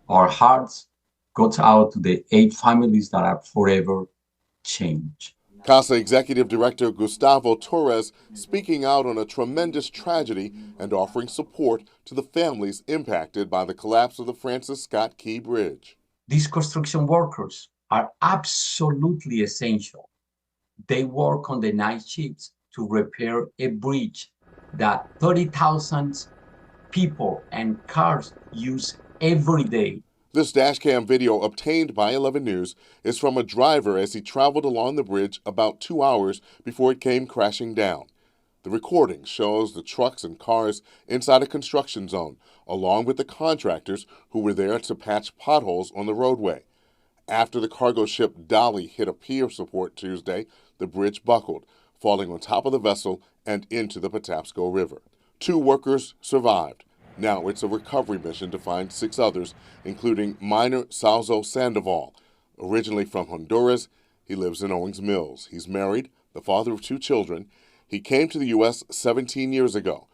Our hearts goes out to the 8 families that are forever changed. CASA Executive Director Gustavo Torres speaking out on a tremendous tragedy and offering support to the families impacted by the collapse of the Francis Scott Key Bridge. These construction workers are absolutely essential. They work on the night shifts to repair a bridge that 30,000 people and cars use every day. This dashcam video obtained by 11 News is from a driver as he traveled along the bridge about 2 hours before it came crashing down. The recording shows the trucks and cars inside a construction zone, along with the contractors who were there to patch potholes on the roadway. After the cargo ship Dolly hit a pier support Tuesday, the bridge buckled, falling on top of the vessel and into the Patapsco River. 2 workers survived. Now it's a recovery mission to find 6 others, including Minor Salzo Sandoval. Originally from Honduras, he lives in Owings Mills. He's married, the father of 2 children. He came to the U.S. 17 years ago.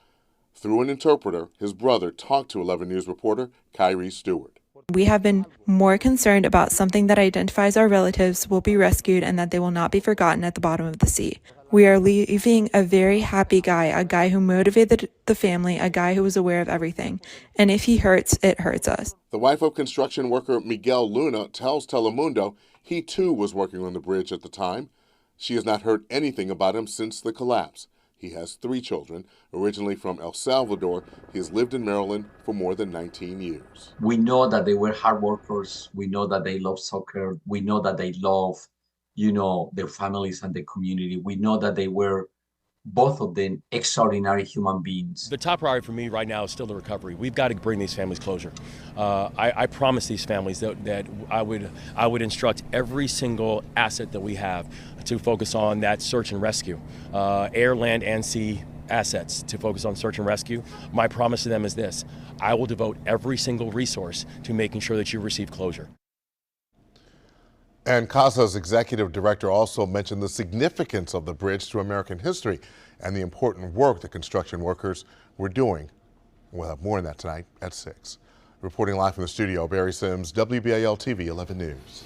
Through an interpreter, his brother talked to 11 News reporter Kyrie Stewart. We have been more concerned about something that identifies our relatives will be rescued and that they will not be forgotten at the bottom of the sea. We are leaving a very happy guy, a guy who motivated the family, a guy who was aware of everything. And if he hurts, it hurts us. The wife of construction worker Miguel Luna tells Telemundo he too was working on the bridge at the time. She has not heard anything about him since the collapse. He has 3 children. Originally from El Salvador, he has lived in Maryland for more than 19 years. We know that they were hard workers. We know that they love soccer. We know that they love, their families and the community. We know that they were, both of them, extraordinary human beings. The top priority for me right now is still the recovery. We've got to bring these families closure. I promise these families that I would instruct every single asset that we have to focus on that search and rescue, air, land, and sea assets to focus on search and rescue. My promise to them is this: I will devote every single resource to making sure that you receive closure. And CASA's executive director also mentioned the significance of the bridge to American history and the important work the construction workers were doing. We'll have more on that tonight at 6. Reporting live from the studio, Barry Sims, WBAL TV 11 News.